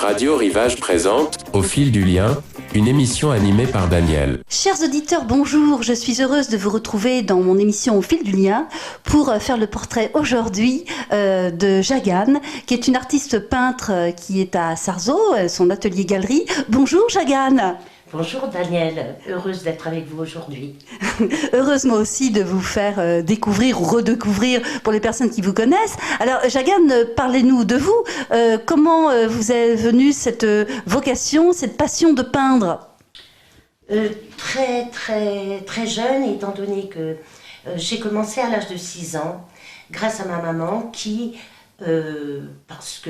Radio Rivage présente Au fil du lien, une émission animée par Daniel. Chers auditeurs, bonjour, je suis heureuse de vous retrouver dans mon émission Au fil du lien pour faire le portrait aujourd'hui de Jagane, qui est une artiste peintre qui est à Sarzeau, son atelier galerie. Bonjour Jagane. Bonjour Daniel, heureuse d'être avec vous aujourd'hui. Heureuse moi aussi de vous faire découvrir ou redécouvrir pour les personnes qui vous connaissent. Alors Jagane, parlez-nous de vous. Comment vous est venue cette vocation, cette passion de peindre ? Très jeune, étant donné que j'ai commencé à l'âge de 6 ans, grâce à ma maman qui, parce que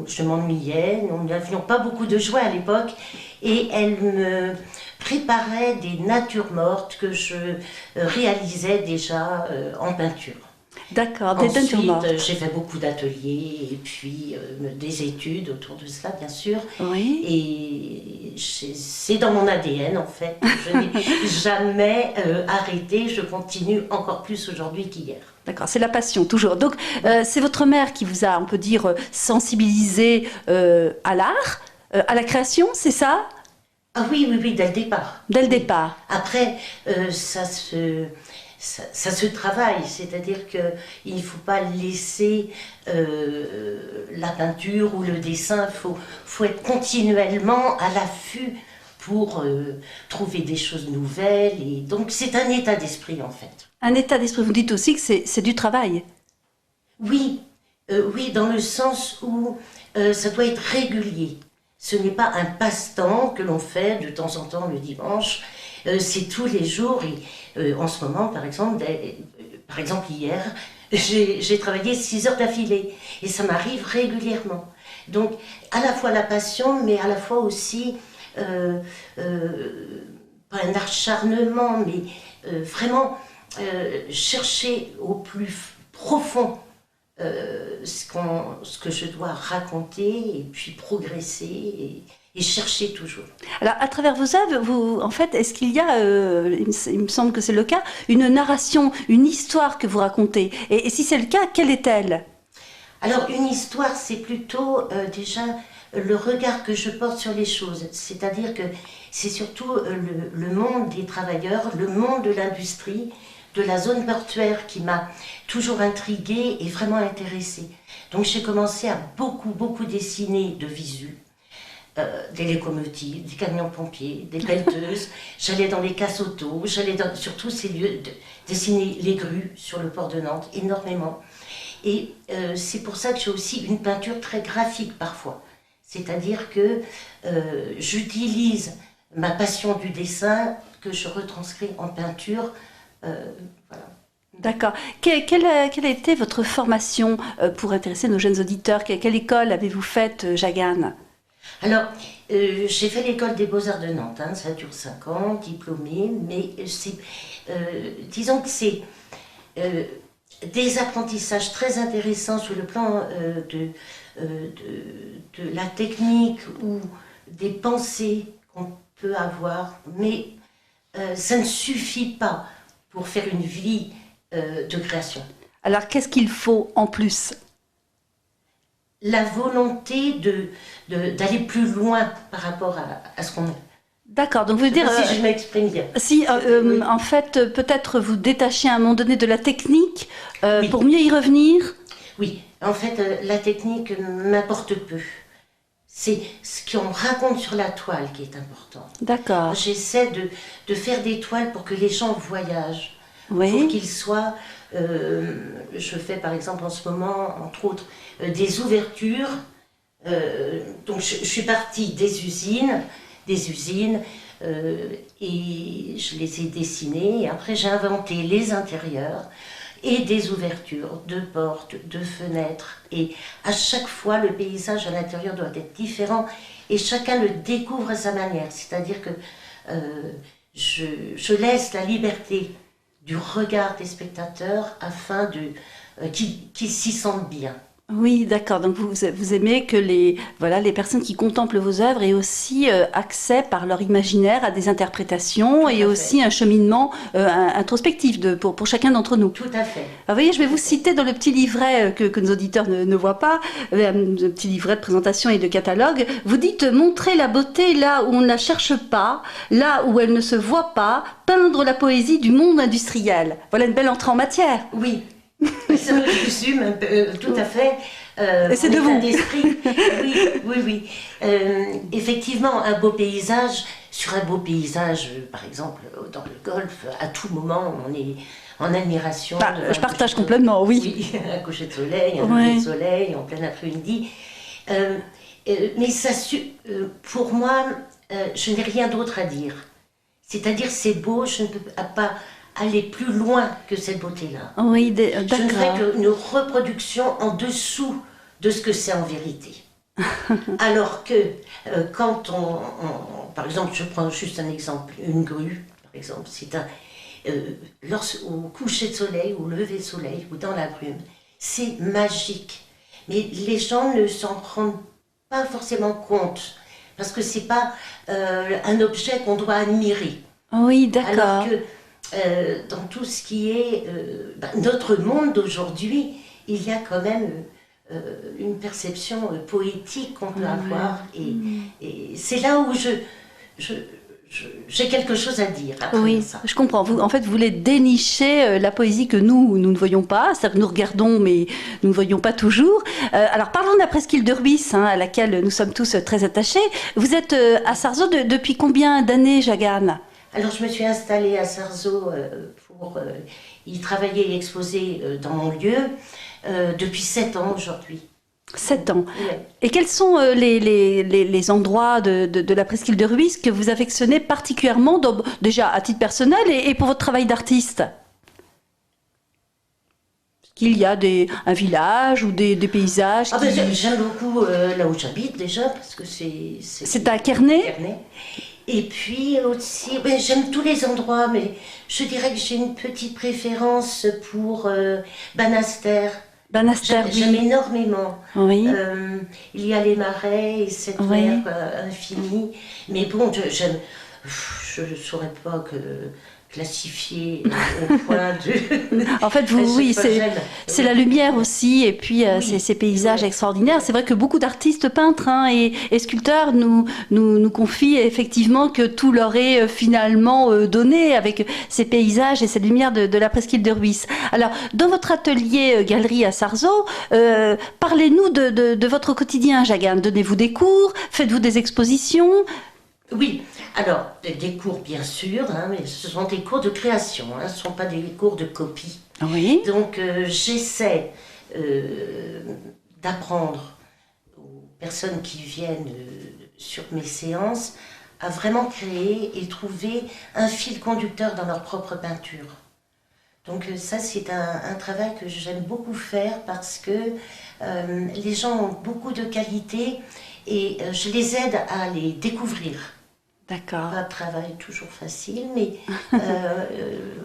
je m'ennuyais, nous n'avions pas beaucoup de jouets à l'époque, et elle me préparait des natures mortes que je réalisais déjà en peinture. D'accord, des peintures mortes. Ensuite, j'ai fait beaucoup d'ateliers et puis des études autour de cela, bien sûr. Oui. Et c'est dans mon ADN, en fait. Je n'ai jamais arrêté. Je continue encore plus aujourd'hui qu'hier. D'accord, c'est la passion, toujours. Donc, c'est votre mère qui vous a, on peut dire, sensibilisé à l'art, à la création, c'est ça ? Ah oui, dès le départ. Dès le départ. Après, ça se travaille, c'est-à-dire qu'il ne faut pas laisser la peinture ou le dessin, faut être continuellement à l'affût pour trouver des choses nouvelles. Et donc c'est un état d'esprit en fait. Un état d'esprit, vous dites aussi que c'est du travail. Oui, dans le sens où ça doit être régulier. Ce n'est pas un passe-temps que l'on fait de temps en temps le dimanche, c'est tous les jours. Et en ce moment, par exemple hier, j'ai travaillé 6 heures d'affilée et ça m'arrive régulièrement. Donc à la fois la passion, mais à la fois aussi, pas un acharnement, mais vraiment chercher au plus profond ce que je dois raconter et puis progresser et chercher toujours. Alors, à travers vos œuvres, en fait, est-ce qu'il y a, il me semble que c'est le cas, une narration, une histoire que vous racontez ? Et si c'est le cas, quelle est-elle ? Alors, une histoire, c'est plutôt déjà le regard que je porte sur les choses. C'est-à-dire que c'est surtout le monde des travailleurs, le monde de l'industrie, de la zone portuaire qui m'a toujours intriguée et vraiment intéressée. Donc j'ai commencé à beaucoup dessiner de visu, des locomotives, des camions pompiers, des pelleteuses. J'allais dans les casses auto, j'allais dans surtout ces lieux, dessiner les grues sur le port de Nantes, énormément. Et c'est pour ça que j'ai aussi une peinture très graphique parfois. C'est-à-dire que j'utilise ma passion du dessin que je retranscris en peinture. Voilà. D'accord. Quelle a été votre formation pour intéresser nos jeunes auditeurs ? Quelle école avez-vous faite, Jagane ? Alors, j'ai fait l'école des Beaux-Arts de Nantes, ça dure 5 ans, diplômée, mais disons que c'est des apprentissages très intéressants sur le plan de la technique ou des pensées qu'on peut avoir, mais ça ne suffit pas pour faire une vie de création. Alors, qu'est-ce qu'il faut en plus ? La volonté d'aller plus loin par rapport à ce qu'on est. D'accord, donc vous voulez dire... si je m'exprime bien. Si, oui. En fait, peut-être vous détachez à un moment donné de la technique pour mieux y revenir ? Oui, en fait, la technique m'importe peu. C'est ce qu'on raconte sur la toile qui est important. D'accord. J'essaie de faire des toiles pour que les gens voyagent. Oui. Pour qu'ils soient... je fais par exemple en ce moment, entre autres, des ouvertures. Donc je suis partie des usines, et je les ai dessinées. Et après j'ai inventé les intérieurs et des ouvertures de portes, de fenêtres. Et à chaque fois, le paysage à l'intérieur doit être différent et chacun le découvre à sa manière. C'est-à-dire que je laisse la liberté du regard des spectateurs afin qu'ils s'y sentent bien. Oui, d'accord. Donc vous aimez que les personnes qui contemplent vos œuvres aient aussi accès par leur imaginaire à des interprétations Tout à et fait. aussi un cheminement introspectif pour chacun d'entre nous. Tout à fait. Alors, vous voyez, je vais vous citer dans le petit livret que nos auditeurs ne voient pas, un petit livret de présentation et de catalogue. Vous dites montrer la beauté là où on ne la cherche pas, là où elle ne se voit pas, peindre la poésie du monde industriel. Voilà une belle entrée en matière. Oui, ça résume un peu, tout à fait. Et c'est mon de état vous. d'esprit. Oui. Effectivement, un beau paysage, sur un beau paysage, par exemple, dans le golfe, à tout moment, on est en admiration. Bah, devant je un partage coucher de- complètement, oui. Oui, un coucher de soleil, un Ouais. lever de soleil, en plein après-midi. Mais pour moi, je n'ai rien d'autre à dire. C'est-à-dire, c'est beau, je ne peux pas aller plus loin que cette beauté-là. Oui, Je ne ferai d'accord. qu'une reproduction en dessous de ce que c'est en vérité. Alors que quand par exemple, je prends juste un exemple, une grue, par exemple, au coucher de soleil, au lever de soleil, ou dans la brume, c'est magique. Mais les gens ne s'en rendent pas forcément compte, parce que c'est pas un objet qu'on doit admirer. Oui, d'accord. Alors que dans tout ce qui est notre monde d'aujourd'hui, il y a quand même une perception poétique qu'on peut avoir. Et c'est là où j'ai quelque chose à dire après Oui, ça. je comprends. En fait, vous voulez dénicher la poésie que nous ne voyons pas. C'est-à-dire que nous regardons, mais nous ne voyons pas toujours. Alors, parlons de la presqu'île de Rhuys, à laquelle nous sommes tous très attachés. Vous êtes à Sarzeau depuis combien d'années, Jagane? Alors je me suis installée à Sarzeau pour y travailler et exposer dans mon lieu depuis 7 ans aujourd'hui. 7 ans. Ouais. Et quels sont les endroits de la presqu'île de Rhuys que vous affectionnez particulièrement, déjà à titre personnel et pour votre travail d'artiste? Est-ce qu'il y a un village ou des paysages Ah ben, qui... j'aime beaucoup là où j'habite déjà, parce que c'est C'est à Quernay? Quernay. Et puis aussi, j'aime tous les endroits, mais je dirais que j'ai une petite préférence pour Banastère. Banastère, J'aime oui. énormément. Oui. Il y a les marais et cette Oui. mer infinie. Mais bon, je ne saurais pas classifier au point de... En fait, oui, c'est la lumière aussi, et puis Oui. ces paysages Oui. extraordinaires. C'est vrai que beaucoup d'artistes peintres et sculpteurs nous confient effectivement que tout leur est finalement donné avec ces paysages et cette lumière de la presqu'île de Rhuys. Alors, dans votre atelier galerie à Sarzeau, parlez-nous de votre quotidien, Jagane. Donnez-vous des cours? Faites-vous des expositions? Oui, alors des cours bien sûr, hein, mais ce sont des cours de création, hein, ce ne sont pas des cours de copie. Oui. Donc j'essaie d'apprendre aux personnes qui viennent sur mes séances à vraiment créer et trouver un fil conducteur dans leur propre peinture. Donc ça c'est un travail que j'aime beaucoup faire parce que les gens ont beaucoup de qualités et je les aide à les découvrir. D'accord. Pas de travail toujours facile, mais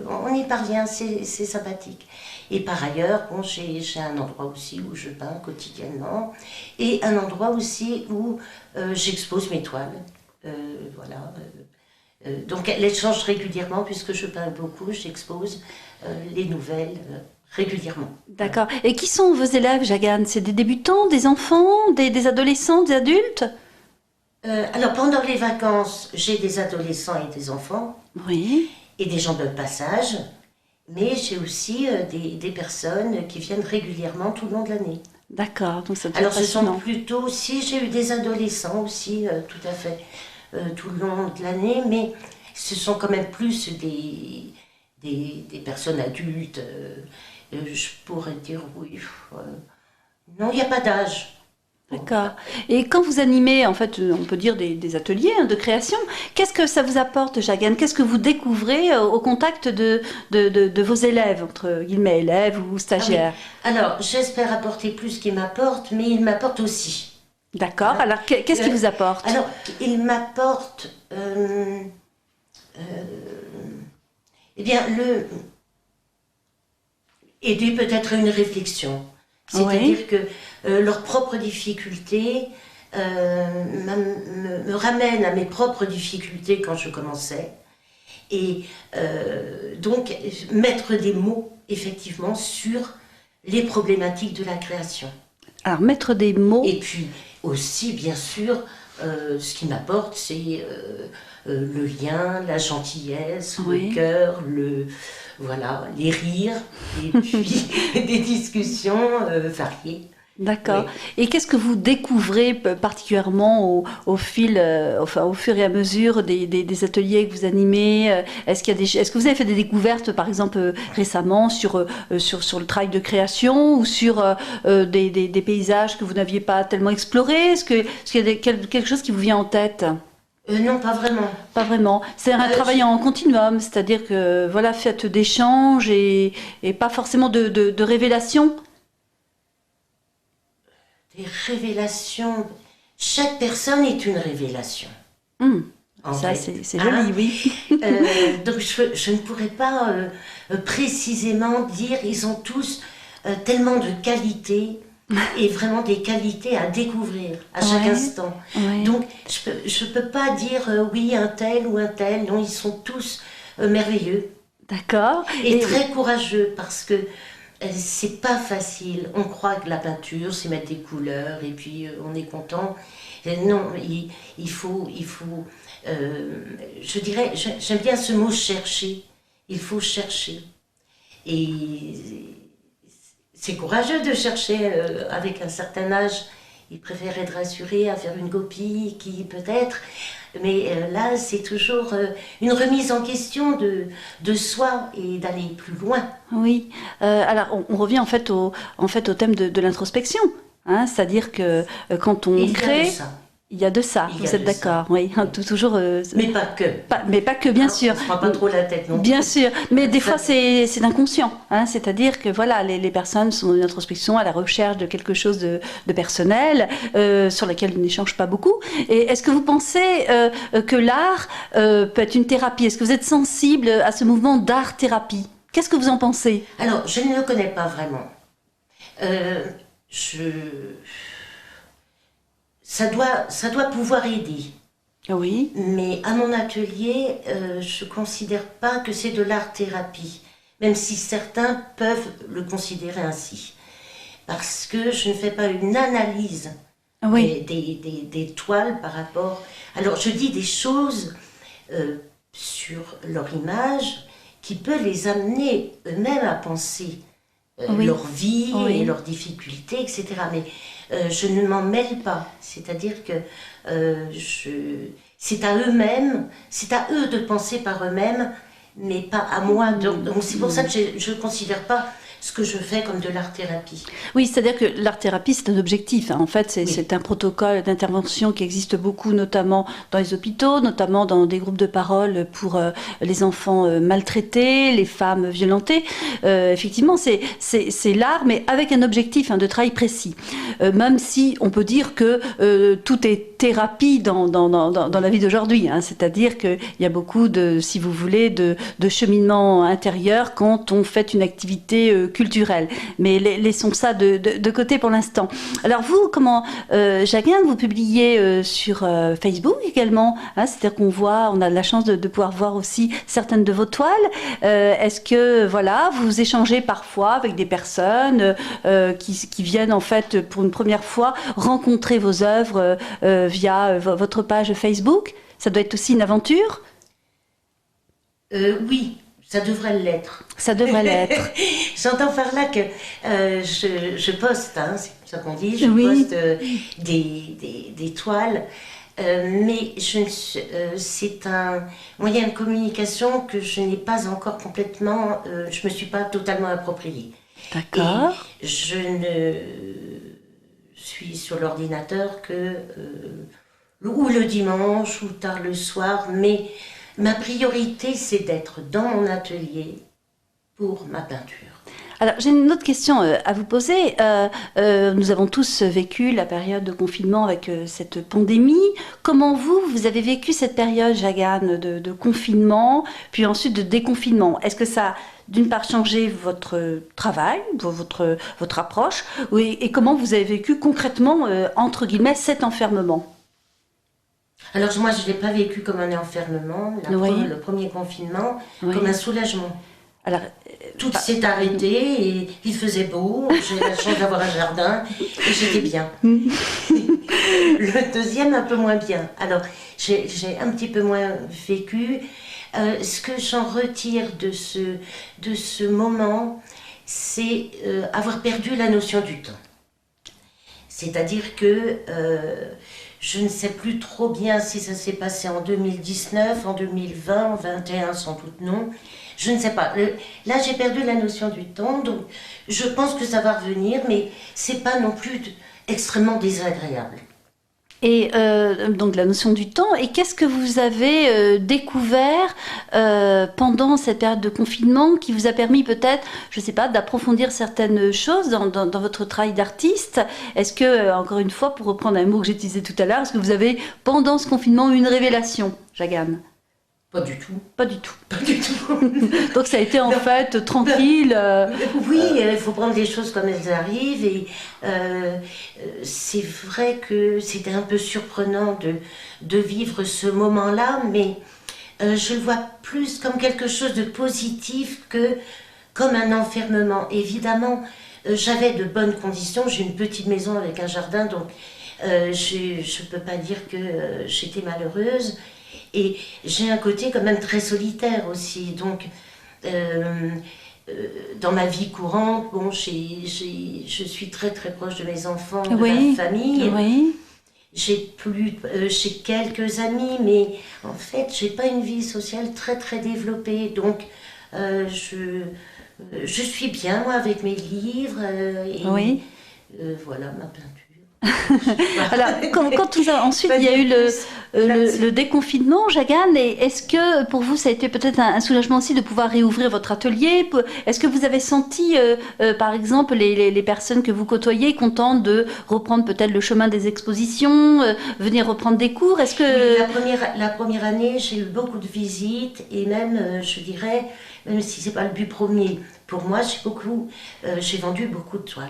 on y parvient, c'est sympathique. Et par ailleurs, bon, j'ai un endroit aussi où je peins quotidiennement et un endroit aussi où j'expose mes toiles. Voilà. Donc elles changent régulièrement puisque je peins beaucoup, j'expose les nouvelles régulièrement. D'accord. Et qui sont vos élèves, Jagane? C'est des débutants, des enfants, des adolescents, des adultes? Alors pendant les vacances, j'ai des adolescents et des enfants Oui. et des gens de passage, mais j'ai aussi des personnes qui viennent régulièrement tout le long de l'année. D'accord. Donc ça doit Alors être ce sont passionnant. plutôt, si j'ai eu des adolescents aussi, tout à fait, tout le long de l'année, mais ce sont quand même plus des personnes adultes. Je pourrais dire oui. Non, il n'y a pas d'âge. D'accord. Et quand vous animez, en fait, on peut dire des ateliers de création, qu'est-ce que ça vous apporte, Jagane? Qu'est-ce que vous découvrez au contact de vos élèves, entre guillemets, élèves ou stagiaires? Ah oui. Alors, j'espère apporter plus qu'il m'apporte, mais il m'apporte aussi. D'accord. Alors, qu'est-ce qui vous apporte? Alors, il m'apporte, eh bien, aider peut-être à une réflexion. C'est-à-dire que leurs propres difficultés me ramènent à mes propres difficultés quand je commençais. Et donc, mettre des mots, effectivement, sur les problématiques de la création. Alors, mettre des mots... Et puis, aussi, bien sûr, ce qui m'apporte, c'est le lien, la gentillesse, le cœur, voilà, les rires, et puis des discussions variées. D'accord. Oui. Et qu'est-ce que vous découvrez particulièrement au fur et à mesure des ateliers que vous animez? Est-ce que vous avez fait des découvertes, par exemple, récemment sur le travail de création ou sur des paysages que vous n'aviez pas tellement explorés? Est-ce qu'il y a quelque chose qui vous vient en tête? Non, pas vraiment. Pas vraiment. C'est un travail en continuum, c'est-à-dire que, voilà, faites d'échanges et pas forcément de révélations. Des révélations. Chaque personne est une révélation. Ça, c'est joli, oui. Donc, je ne pourrais pas précisément dire, ils ont tous tellement de qualités, et vraiment des qualités à découvrir à chaque instant. Ouais. Donc, je peux pas dire oui, un tel ou un tel. Non, ils sont tous merveilleux. D'accord. Et très courageux, parce que c'est pas facile. On croit que la peinture, c'est mettre des couleurs et puis on est content. Non, il faut je dirais, j'aime bien ce mot chercher. Il faut chercher. Et c'est courageux de chercher avec un certain âge. Il préfère être rassuré à faire une copie qui peut-être... Mais là, c'est toujours une remise en question de soi et d'aller plus loin. Oui. Alors, on revient en fait au thème de l'introspection. Hein, c'est-à-dire que quand on crée... Il y a de ça, vous êtes d'accord, oui. Toujours. Mais pas que. Mais pas que, bien sûr. On ne se prend pas trop la tête, non. Bien sûr, mais des fois c'est inconscient. Hein, c'est-à-dire que voilà, les personnes sont dans une introspection à la recherche de quelque chose de personnel, sur lequel ils n'échangent pas beaucoup. Et est-ce que vous pensez que l'art peut être une thérapie? Est-ce que vous êtes sensible à ce mouvement d'art-thérapie? Qu'est-ce que vous en pensez? Alors, je ne le connais pas vraiment. Ça doit pouvoir aider. Oui. Mais à mon atelier, je ne considère pas que c'est de l'art-thérapie, même si certains peuvent le considérer ainsi. Parce que je ne fais pas une analyse des toiles par rapport... Alors, je dis des choses sur leur image qui peut les amener eux-mêmes à penser leur vie et leurs difficultés, etc. Mais je ne m'en mêle pas. C'est-à-dire que c'est à eux-mêmes, c'est à eux de penser par eux-mêmes, mais pas à moi. Donc c'est pour ça que je ne considère pas ce que je fais comme de l'art-thérapie. Oui, c'est-à-dire que l'art-thérapie, c'est un objectif. Hein. En fait, c'est un protocole d'intervention qui existe beaucoup, notamment dans les hôpitaux, notamment dans des groupes de parole pour les enfants maltraités, les femmes violentées. Effectivement, c'est l'art, mais avec un objectif de travail précis. Même si on peut dire que tout est thérapie dans la vie d'aujourd'hui. Hein. C'est-à-dire qu'il y a beaucoup si vous voulez, de cheminement intérieur quand on fait une activité culturelle. Mais laissons ça de côté pour l'instant. Alors vous, Jacqueline, vous publiez sur Facebook également, hein, c'est-à-dire on a la chance de pouvoir voir aussi certaines de vos toiles. Est-ce que, voilà, vous échangez parfois avec des personnes qui viennent en fait pour une première fois rencontrer vos œuvres via votre page Facebook? Ça doit être aussi une aventure? Oui. Ça devrait l'être. Ça devrait l'être. J'entends par là que je poste, hein, c'est comme ça qu'on dit, je poste des toiles, mais c'est un moyen de communication que je n'ai pas encore complètement, je ne me suis pas totalement approprié. D'accord. Et je ne suis sur l'ordinateur que ou le dimanche ou tard le soir, mais ma priorité, c'est d'être dans mon atelier pour ma peinture. Alors, j'ai une autre question à vous poser. Nous avons tous vécu la période de confinement avec cette pandémie. Comment vous avez vécu cette période, Jagane, de confinement, puis ensuite de déconfinement? Est-ce que ça a, d'une part, changé votre travail, votre approche, et comment vous avez vécu concrètement, entre guillemets, cet enfermement? Alors moi, je ne l'ai pas vécu comme un enfermement, le premier confinement, comme un soulagement. Alors, tout s'est arrêté et il faisait beau, j'ai la chance d'avoir un jardin et j'étais bien. Le deuxième, un peu moins bien. Alors, j'ai un petit peu moins vécu. Ce que j'en retire de ce moment, c'est avoir perdu la notion du temps. C'est-à-dire que je ne sais plus trop bien si ça s'est passé en 2019, en 2020, en 2021, sans doute non. Je ne sais pas. Là, j'ai perdu la notion du temps, donc je pense que ça va revenir, mais c'est pas non plus extrêmement désagréable. Et donc la notion du temps. Et qu'est-ce que vous avez découvert pendant cette période de confinement qui vous a permis peut-être, je ne sais pas, d'approfondir certaines choses dans votre travail d'artiste? Est-ce que, encore une fois, pour reprendre un mot que j'utilisais tout à l'heure, est-ce que vous avez, pendant ce confinement, eu une révélation, Jagane? Pas du tout. Pas du tout. Pas du tout. Donc ça a été en fait tranquille. Oui, il faut prendre les choses comme elles arrivent. Et c'est vrai que c'était un peu surprenant de vivre ce moment-là, mais je le vois plus comme quelque chose de positif que comme un enfermement. Évidemment, j'avais de bonnes conditions. J'ai une petite maison avec un jardin, donc je ne peux pas dire que j'étais malheureuse. Et j'ai un côté quand même très solitaire aussi, donc dans ma vie courante, bon, je suis très très proche de mes enfants, de ma famille. Oui. J'ai quelques amis, mais en fait, j'ai pas une vie sociale très très développée, donc je suis bien moi avec mes livres et voilà ma peinture. Alors, quand ensuite il y a eu le déconfinement, Jagane, et est-ce que pour vous ça a été peut-être un soulagement aussi de pouvoir réouvrir votre atelier? Est-ce que vous avez senti, par exemple, les personnes que vous côtoyez contentes de reprendre peut-être le chemin des expositions, venir reprendre des cours? Est-ce que la première année, j'ai eu beaucoup de visites et même, je dirais, même si c'est pas le but premier, pour moi, j'ai vendu beaucoup de toiles.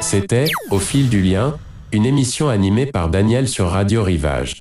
C'était Au fil du lien, une émission animée par Daniel sur Radio Rivage.